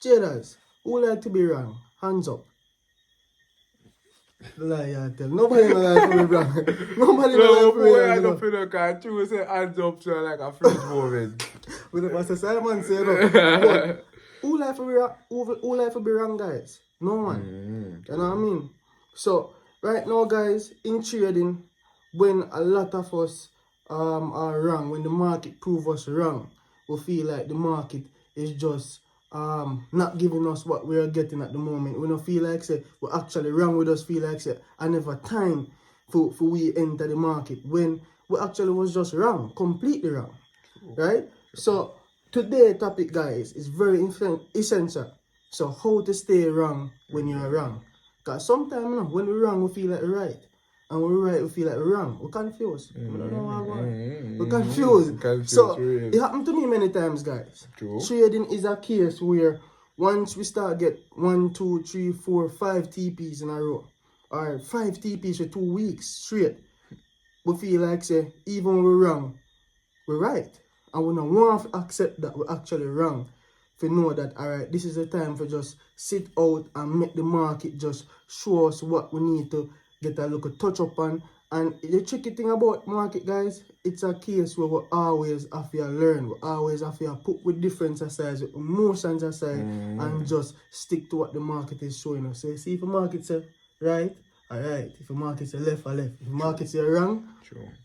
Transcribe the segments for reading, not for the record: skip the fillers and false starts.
Jaders, who like to be wrong? Hands up. Lie, I tell. Nobody no like to be wrong. Nobody no like to be wrong. I don't feel like I choose say hands up so like a freeze moment. With the Pastor Simon said, but who like to be wrong? Who like to be wrong, guys? No one. You know what I mean? So right now, guys, in trading, when a lot of us are wrong, when the market prove us wrong, we feel like the market is just not giving us what we are getting at the moment. We don't feel like say we're actually wrong. We just feel like say I never time for we enter the market when we actually was just wrong, completely wrong, right? So today's topic, guys, is very essential. So how to stay wrong when you're wrong? Because sometimes when we're wrong, we feel like we're right. And when we're right, we feel like we're wrong. We're confused. We don't know what I want. We're confused. So it happened to me many times, guys. True. Trading is a case where once we start get 1, 2, 3, 4, 5 TPs in a row, or 5 TPs for 2 weeks straight, we feel like say even when we're wrong, we're right. And we don't want to accept that we're actually wrong. To know that, alright, this is the time for just sit out and make the market just show us what we need to get a little touch up on. And the tricky thing about market, guys, it's a case where we always have to learn. We always have to put with difference aside, with emotions aside, and just stick to what the market is showing us. So you see if the market say right, alright. If the market say left, or left. If the market say wrong,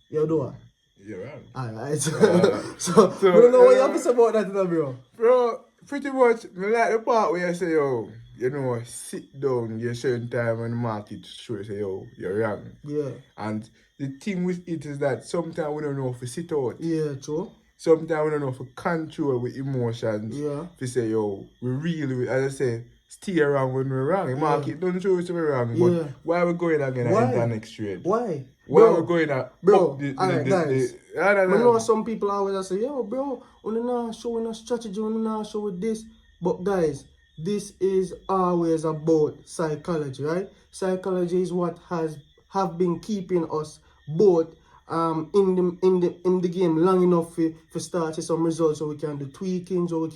you do what? You're wrong. Alright. So I don't know what you have to say about that, bro. Bro, pretty much, I like the part where you say, yo, you know, sit down, you certain time when the market show, say, yo, you're wrong. Yeah. And the thing with it is that sometimes we don't know if we sit out. Yeah, true. Sometimes we don't know if we control with emotions. Yeah. We say, yo, we really, as I say, stay around when we're wrong. The market don't show us we're wrong. But why are we going again and enter next trade? Why? Why are we going at alright, guys. I know some people always say, yo, bro, we're not showing a strategy, we're not showing this. But guys, this is always about psychology, right? Psychology is what have been keeping us both in the game long enough for start to some results, so we can do tweaking, so we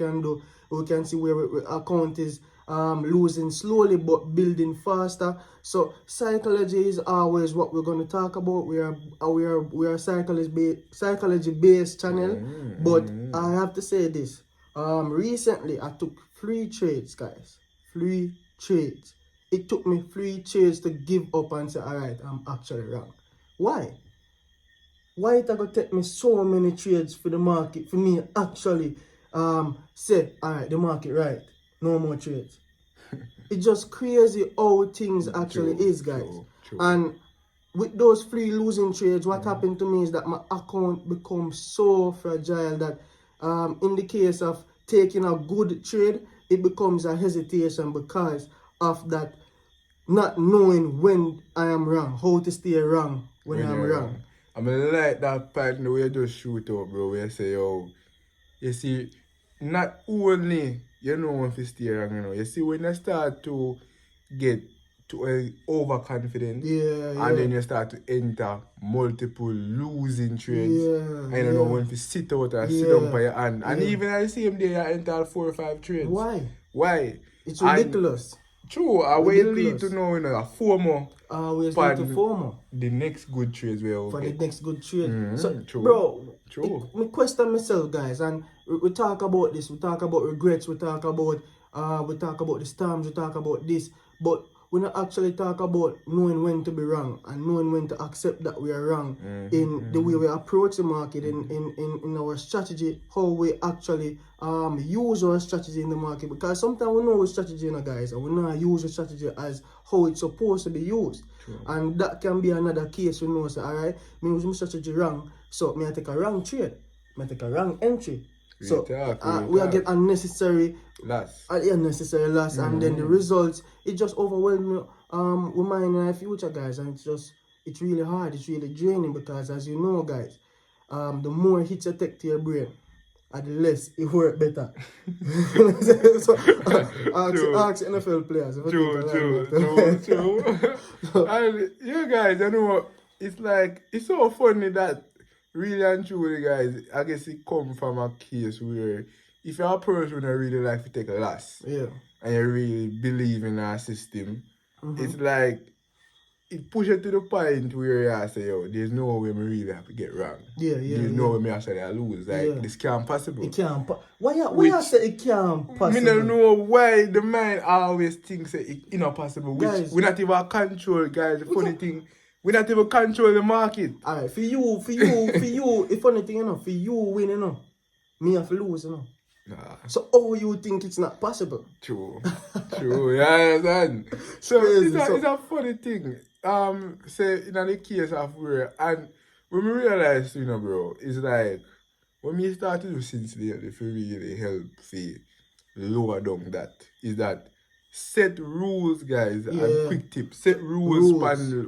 can see where our account is losing slowly but building faster. So psychology is always what we're going to talk about. We are psychology based channel. But I have to say this. Recently I took 3 trades, guys. 3 trades. It took me 3 trades to give up and say, alright, I'm actually wrong. Why? Why it gonna take me so many trades for the market for me actually say, alright, the market right, no more trades? It's just crazy how things actually is, guys. True. And with those 3 losing trades, what happened to me is that my account becomes so fragile that in the case of taking a good trade, it becomes a hesitation because of that not knowing when I am wrong, how to stay wrong when I'm wrong. I mean, like that part the way you just shoot out, bro, where you say, yo, you see, not only you know if you stay wrong, you know, you see when you start to get to overconfident, and then you start to enter multiple losing trades, and you don't know when to sit out or sit down by your hand, and even at the same day you enter 4 or 5 trades. Why? It's ridiculous. True, I will lead to know, you know, a FOMO. Always lead to FOMO. The next good trades will for the next good trade. So, true. Bro, I question myself, guys, and we talk about this. We talk about regrets. We talk about the storms. We talk about this, but we not actually talk about knowing when to be wrong and knowing when to accept that we are wrong in the way we approach the market, in our strategy, how we actually use our strategy in the market. Because sometimes we know our strategy, you know, guys, and we not use the strategy as how it's supposed to be used. True. And that can be another case. We know, say, alright, me use my strategy wrong, so me I take a wrong trade, me I take a wrong entry. So we are get unnecessary loss, and then the results, it just overwhelms we mind in our future, guys, and it's really hard, it's really draining, because as you know, guys, the more hits you take to your brain, and the less it work better. So ask NFL players. True. And you guys, I know it's like, it's so funny that really and truly, guys, I guess it come from a case where if you're a person who really like to take a loss, yeah, and you really believe in our system, it's like it pushes to the point where you say, yo, there's no way me really have to get wrong. There's no way me actually I lose. Like this can't possible. It can't. Why you say it can't possible? Me don't know why the mind always thinks it's not possible. Which we not even control, guys. The funny thing, we not even control the market. Alright, for you, the funny thing, you know, for you win, you know, me have to lose, you know. Nah. So how you think it's not possible? True. Yeah, I understand. So it's a funny thing. Say in the case of where, and when we realize, you know, bro, it's like when we start to do sincerely, if we really help see lower down that, is that set rules, guys, and quick tips. Set rules.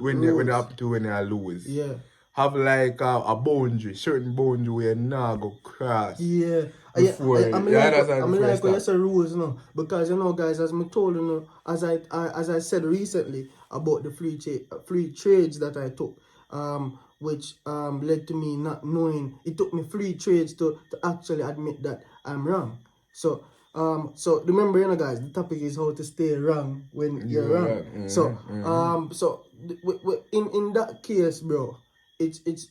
When you have to when you lose. Yeah. Have like a boundary, certain boundary where you not go cross. Yeah. Before, I'm like when you say rules, you know, because you know, guys, as me told you know, as I said recently about the free trades that I took, which led to me not knowing. It took me 3 trades to actually admit that I'm wrong. So remember, you know, guys, the topic is how to stay wrong when you're wrong. So in that case, bro, it's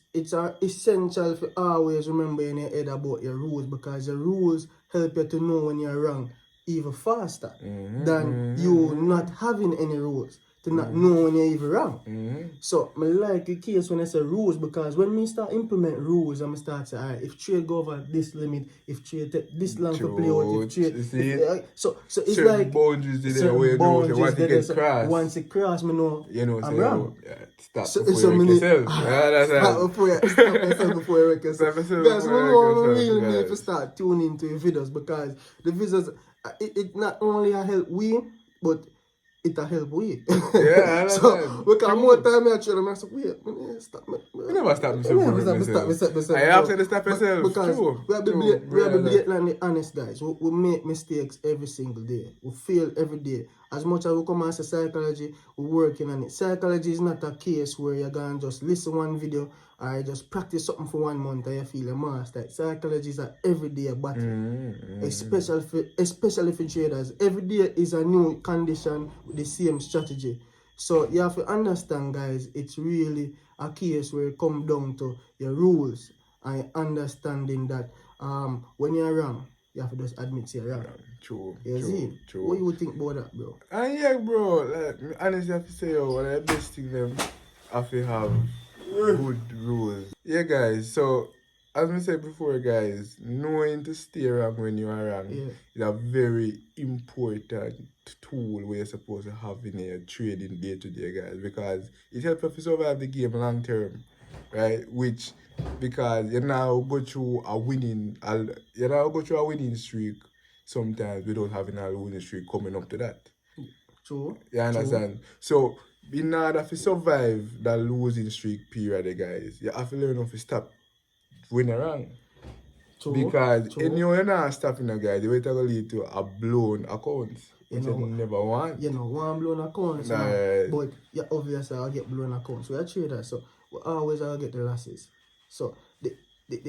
essential for always remember in your head about your rules, because your rules help you to know when you're wrong even faster than you not having any rules to not know when you're even wrong. So I like the case when I say rules, because when we start implement rules, I'm start say, alright, if trade go over this limit, if trade take this long to play out, if trade so it's certain like boundaries there where you know so once it gets crossed. Once it cross, me know you know I'm wrong. Stop before you wreck yourself. Stop before you wreck yourself. Guys, we know we really need to start tuning into your videos, because the videos it not only help we, but it a help we. Yeah, so because more time I tell them, I say, wait, stop me. You never stop myself. I have to stop yourself. Because we have to be blatantly honest, guys. We make mistakes every single day. We fail every day. As much as we come and say psychology, we're working on it. Psychology is not a case where you're going to just listen one video or just practice something for 1 month and you feel a master. Psychology is an everyday battle, especially for traders. Every day is a new condition with the same strategy. So you have to understand, guys, it's really a case where it comes down to your rules and understanding that when you're wrong, you have to just admit you're wrong. True. What you think about that, bro? And yeah, bro, like, honestly, I have to say, one of the best things them have to have good rules. Yeah, guys, so as I said before, guys, knowing to stay wrong when you are wrong is a very important tool where you're supposed to have in your trading day to day, guys, because it helps you to survive the game long term, right? Which, because you now go through a winning streak sometimes without having a losing streak coming up to that. True. You understand? So in order to survive that losing streak period, guys, you have to learn how to stop when you're wrong. Because you're not stopping a guy, the way it's going to lead to a blown account. Which you never want. You know, one blown account. But you obviously I'll get blown accounts. We are traders, so we always I'll get the losses. So they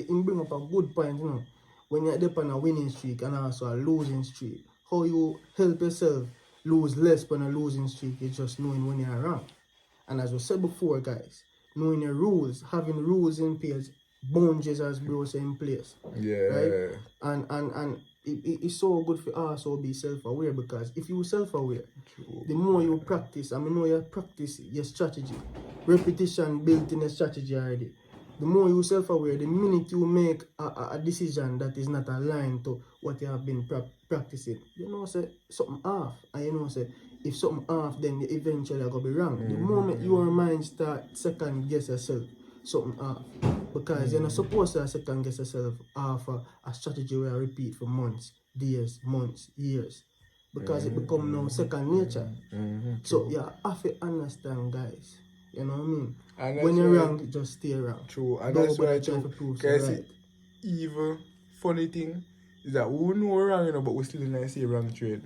bring up a good point, you know. When you're up on a winning streak and also a losing streak, how you help yourself lose less on a losing streak is just knowing when you're wrong. And as we said before, guys, knowing your rules, having rules in place, boundaries as bro say in place. Yeah. Right? And it's so good for us to be self-aware, because if you're self-aware, the more you practice, I mean, you practice your strategy, repetition built in a strategy already. The more you're self-aware, the minute you make a decision that is not aligned to what you have been practicing, you know, say something off. And you know, say if something off, then you eventually are going to be wrong. The moment your mind start second guess yourself, something off. Because you're not supposed to second guess yourself off a strategy where I repeat for months, days, months, years. Because it becomes now second nature. So you have to understand, guys. You know what I mean? And when you're wrong, just stay wrong. True. And that's why I try to prove right. Even funny thing is that we know we're wrong, you know, but we still didn't say wrong trade.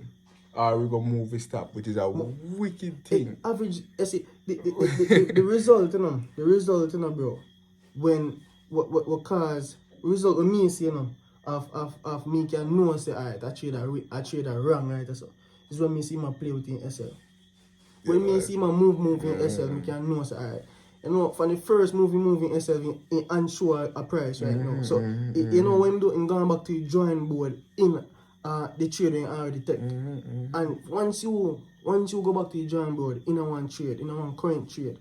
Or we gonna move a stop, which is a wicked thing. Average, you see, the result, you know, bro, when what cause result with me, see, you know, of me can know say alright, I trade a wrong, right? So this is when me see my play with in SL. When me see my move in SL, me can know say alright. You know, for the first move in SL, he unsure a price right now. So you know when I'm going back to the drawing board in the trading already take. And once you go back to the drawing board in a one trade, in a one current trade,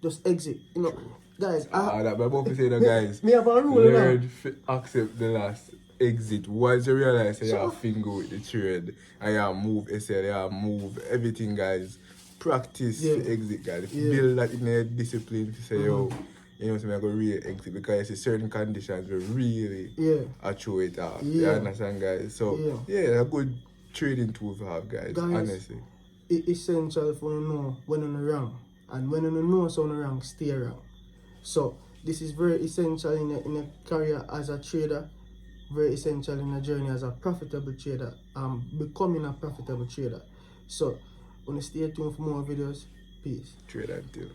just exit. You know, guys. That my both say that guys. Me have a rule learn accept the last exit. Once you realize that you have finger with the trade and you have move SL, you have move everything, guys. Practice the exit, guys. Build that in a discipline to say, yo, you know, so I'm going to really exit because it's certain conditions will really throw it off. You understand, guys? So, a good trading tool to have, guys honestly. It's essential for you to know when you're wrong. And when you know someone wrong, stay wrong. So, this is very essential in a career as a trader, very essential in a journey as a profitable trader, becoming a profitable trader. So, when you stay tuned for more videos, peace. Trade until.